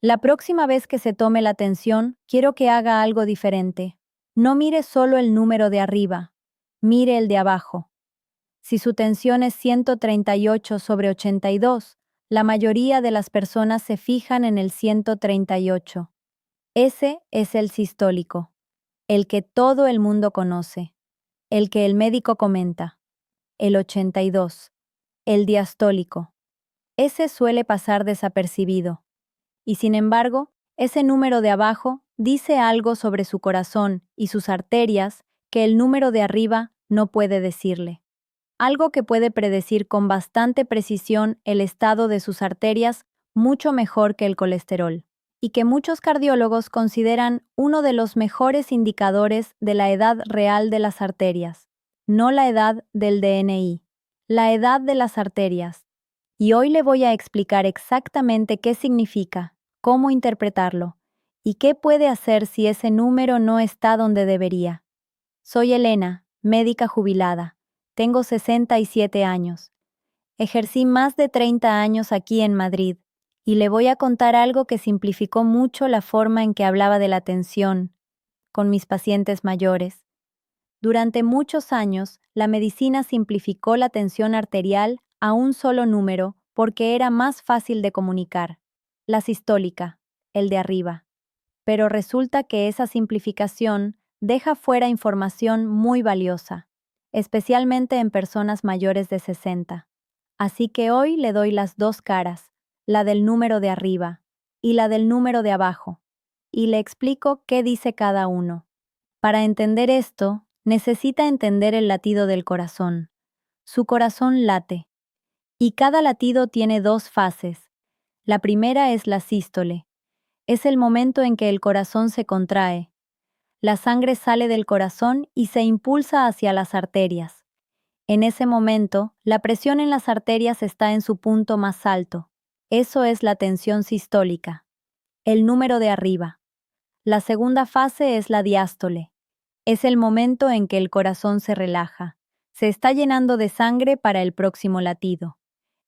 La próxima vez que se tome la tensión, quiero que haga algo diferente. No mire solo el número de arriba, mire el de abajo. Si su tensión es 138/82, la mayoría de las personas se fijan en el 138. Ese es el sistólico, el que todo el mundo conoce, el que el médico comenta. El 82, el diastólico. Ese suele pasar desapercibido. Y sin embargo, ese número de abajo dice algo sobre su corazón y sus arterias que el número de arriba no puede decirle. Algo que puede predecir con bastante precisión el estado de sus arterias mucho mejor que el colesterol, y que muchos cardiólogos consideran uno de los mejores indicadores de la edad real de las arterias, no la edad del DNI, la edad de las arterias. Y hoy le voy a explicar exactamente qué significa, cómo interpretarlo, y qué puede hacer si ese número no está donde debería. Soy Elena, médica jubilada. Tengo 67 años. Ejercí más de 30 años aquí en Madrid, y le voy a contar algo que simplificó mucho la forma en que hablaba de la tensión con mis pacientes mayores. Durante muchos años, la medicina simplificó la tensión arterial a un solo número porque era más fácil de comunicar, la sistólica, el de arriba. Pero resulta que esa simplificación deja fuera información muy valiosa, especialmente en personas mayores de 60. Así que hoy le doy las dos caras, la del número de arriba y la del número de abajo, y le explico qué dice cada uno. Para entender esto, necesita entender el latido del corazón. Su corazón late, y cada latido tiene dos fases. La primera es la sístole. Es el momento en que el corazón se contrae. La sangre sale del corazón y se impulsa hacia las arterias. En ese momento, la presión en las arterias está en su punto más alto. Eso es la tensión sistólica. El número de arriba. La segunda fase es la diástole. Es el momento en que el corazón se relaja. Se está llenando de sangre para el próximo latido.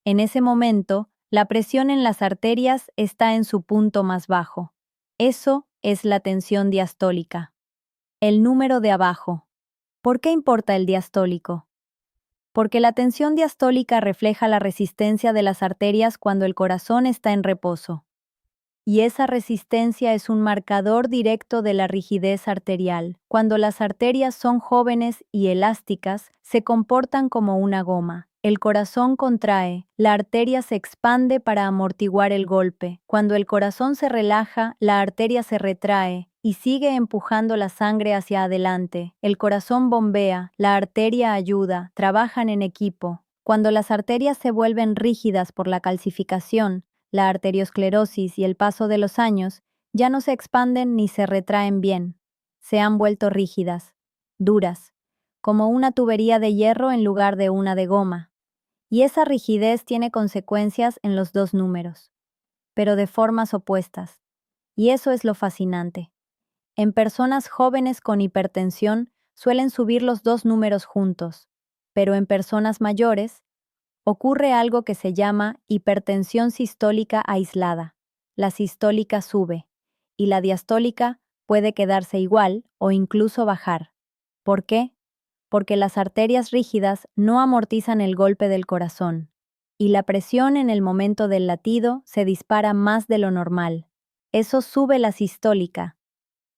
En ese momento, la presión en las arterias está en su punto más bajo. Eso es la tensión diastólica. El número de abajo. ¿Por qué importa el diastólico? Porque la tensión diastólica refleja la resistencia de las arterias cuando el corazón está en reposo. Y esa resistencia es un marcador directo de la rigidez arterial. Cuando las arterias son jóvenes y elásticas, se comportan como una goma. El corazón contrae, la arteria se expande para amortiguar el golpe. Cuando el corazón se relaja, la arteria se retrae y sigue empujando la sangre hacia adelante. El corazón bombea, la arteria ayuda, trabajan en equipo. Cuando las arterias se vuelven rígidas por la calcificación, la arteriosclerosis y el paso de los años, ya no se expanden ni se retraen bien. Se han vuelto rígidas, duras, como una tubería de hierro en lugar de una de goma. Y esa rigidez tiene consecuencias en los dos números, pero de formas opuestas. Y eso es lo fascinante. En personas jóvenes con hipertensión suelen subir los dos números juntos, pero en personas mayores ocurre algo que se llama hipertensión sistólica aislada. La sistólica sube y la diastólica puede quedarse igual o incluso bajar. ¿Por qué? Porque las arterias rígidas no amortizan el golpe del corazón y la presión en el momento del latido se dispara más de lo normal. Eso sube la sistólica.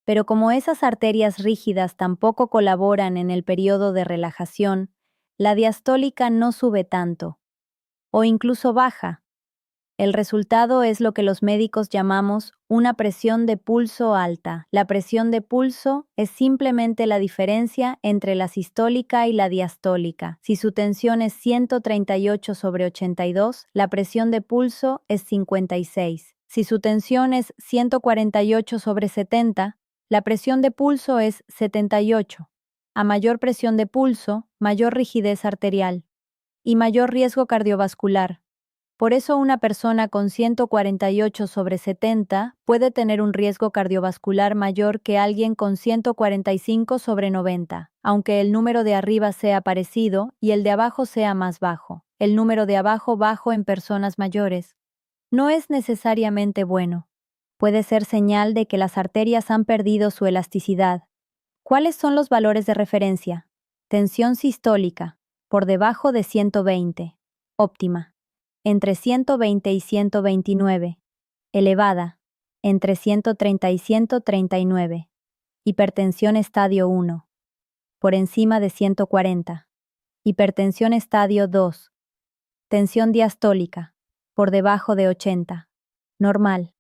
Pero como esas arterias rígidas tampoco colaboran en el periodo de relajación, la diastólica no sube tanto, o incluso baja. El resultado es lo que los médicos llamamos una presión de pulso alta. La presión de pulso es simplemente la diferencia entre la sistólica y la diastólica. Si su tensión es 138/82, la presión de pulso es 56. Si su tensión es 148/70, la presión de pulso es 78. A mayor presión de pulso, mayor rigidez arterial y mayor riesgo cardiovascular. Por eso una persona con 148/70 puede tener un riesgo cardiovascular mayor que alguien con 145/90, aunque el número de arriba sea parecido y el de abajo sea más bajo. El número de abajo bajo en personas mayores no es necesariamente bueno. Puede ser señal de que las arterias han perdido su elasticidad. ¿Cuáles son los valores de referencia? Tensión sistólica, por debajo de 120. Óptima, entre 120 y 129. Elevada, entre 130 y 139. Hipertensión estadio 1, por encima de 140. Hipertensión estadio 2. Tensión diastólica, por debajo de 80. Normal,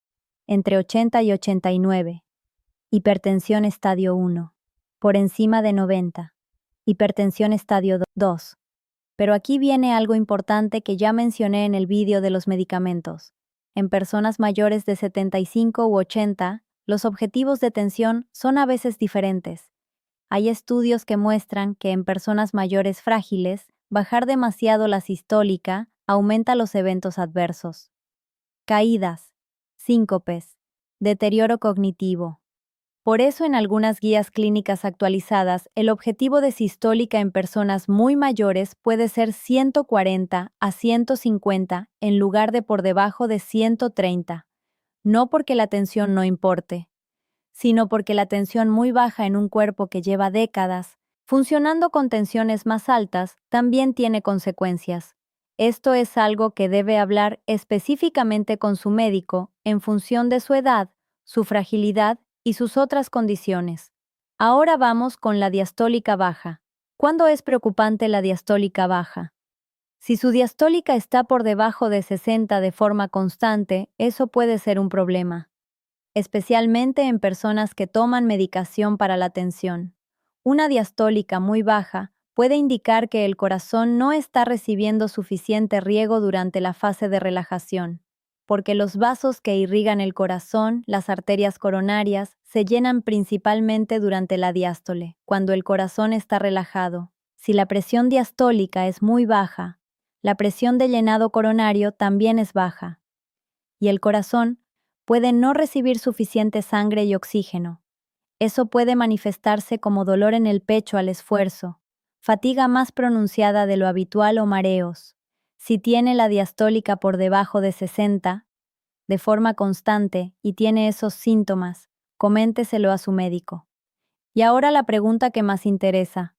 entre 80 y 89. Hipertensión estadio 1, por encima de 90. Hipertensión estadio 2. Pero aquí viene algo importante que ya mencioné en el vídeo de los medicamentos. En personas mayores de 75 u 80, los objetivos de tensión son a veces diferentes. Hay estudios que muestran que en personas mayores frágiles, bajar demasiado la sistólica aumenta los eventos adversos. Caídas, síncopes, deterioro cognitivo. Por eso en algunas guías clínicas actualizadas, el objetivo de sistólica en personas muy mayores puede ser 140 a 150 en lugar de por debajo de 130. No porque la tensión no importe, sino porque la tensión muy baja en un cuerpo que lleva décadas, funcionando con tensiones más altas, también tiene consecuencias. Esto es algo que debe hablar específicamente con su médico en función de su edad, su fragilidad y sus otras condiciones. Ahora vamos con la diastólica baja. ¿Cuándo es preocupante la diastólica baja? Si su diastólica está por debajo de 60 de forma constante, eso puede ser un problema, especialmente en personas que toman medicación para la tensión. Una diastólica muy baja puede indicar que el corazón no está recibiendo suficiente riego durante la fase de relajación, porque los vasos que irrigan el corazón, las arterias coronarias, se llenan principalmente durante la diástole, cuando el corazón está relajado. Si la presión diastólica es muy baja, la presión de llenado coronario también es baja, y el corazón puede no recibir suficiente sangre y oxígeno. Eso puede manifestarse como dolor en el pecho al esfuerzo, fatiga más pronunciada de lo habitual o mareos. Si tiene la diastólica por debajo de 60, de forma constante, y tiene esos síntomas, coménteselo a su médico. Y ahora la pregunta que más interesa.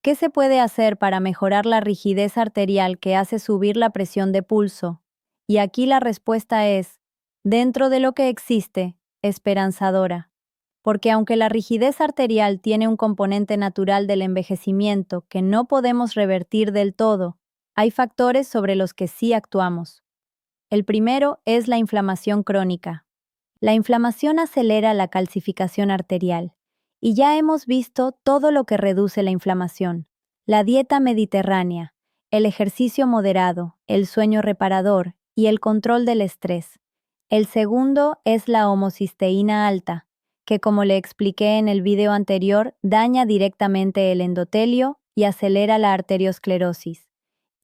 ¿Qué se puede hacer para mejorar la rigidez arterial que hace subir la presión de pulso? Y aquí la respuesta es, dentro de lo que existe, esperanzadora. Porque aunque la rigidez arterial tiene un componente natural del envejecimiento que no podemos revertir del todo, hay factores sobre los que sí actuamos. El primero es la inflamación crónica. La inflamación acelera la calcificación arterial, y ya hemos visto todo lo que reduce la inflamación: la dieta mediterránea, el ejercicio moderado, el sueño reparador y el control del estrés. El segundo es la homocisteína alta, que como le expliqué en el video anterior, daña directamente el endotelio y acelera la arteriosclerosis,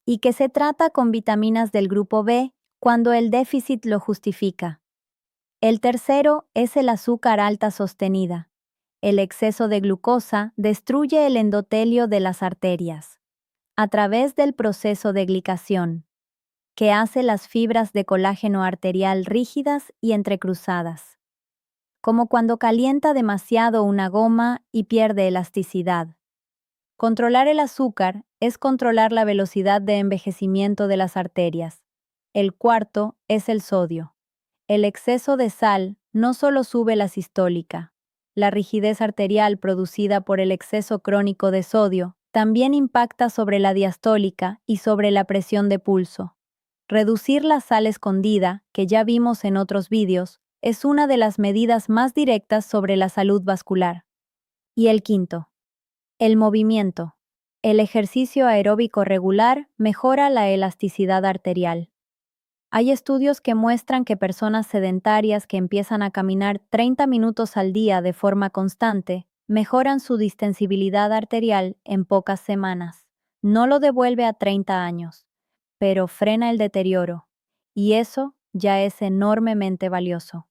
y que se trata con vitaminas del grupo B cuando el déficit lo justifica. El tercero es el azúcar alta sostenida. El exceso de glucosa destruye el endotelio de las arterias a través del proceso de glicación, que hace las fibras de colágeno arterial rígidas y entrecruzadas, como cuando calienta demasiado una goma y pierde elasticidad. Controlar el azúcar es controlar la velocidad de envejecimiento de las arterias. El cuarto es el sodio. El exceso de sal no solo sube la sistólica, la rigidez arterial producida por el exceso crónico de sodio también impacta sobre la diastólica y sobre la presión de pulso. Reducir la sal escondida, que ya vimos en otros vídeos, es una de las medidas más directas sobre la salud vascular. Y el quinto, el movimiento. El ejercicio aeróbico regular mejora la elasticidad arterial. Hay estudios que muestran que personas sedentarias que empiezan a caminar 30 minutos al día de forma constante mejoran su distensibilidad arterial en pocas semanas. No lo devuelve a 30 años, pero frena el deterioro, y eso ya es enormemente valioso.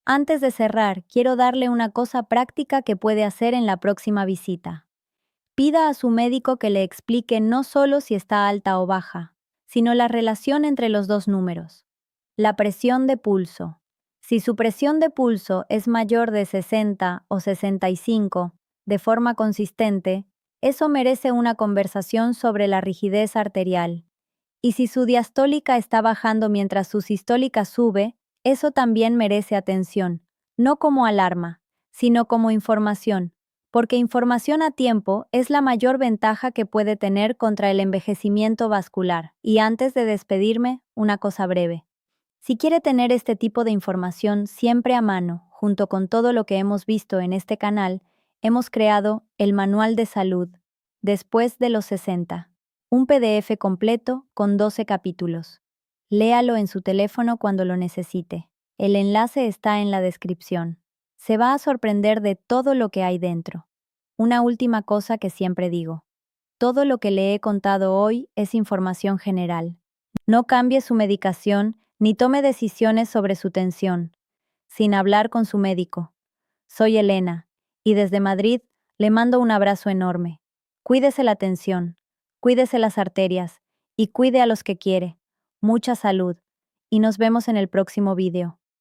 Antes de cerrar, quiero darle una cosa práctica que puede hacer en la próxima visita. Pida a su médico que le explique no solo si está alta o baja, sino la relación entre los dos números. La presión de pulso. Si su presión de pulso es mayor de 60 o 65 de forma consistente, eso merece una conversación sobre la rigidez arterial. Y si su diastólica está bajando mientras su sistólica sube, eso también merece atención, no como alarma, sino como información, porque información a tiempo es la mayor ventaja que puede tener contra el envejecimiento vascular. Y antes de despedirme, una cosa breve. Si quiere tener este tipo de información siempre a mano, junto con todo lo que hemos visto en este canal, hemos creado el Manual de Salud después de los 60, un PDF completo con 12 capítulos. Léalo en su teléfono cuando lo necesite. El enlace está en la descripción. Se va a sorprender de todo lo que hay dentro. Una última cosa que siempre digo. Todo lo que le he contado hoy es información general. No cambie su medicación ni tome decisiones sobre su tensión, sin hablar con su médico. Soy Elena, y desde Madrid le mando un abrazo enorme. Cuídese la tensión, cuídese las arterias, y cuide a los que quiere. Mucha salud, y nos vemos en el próximo vídeo.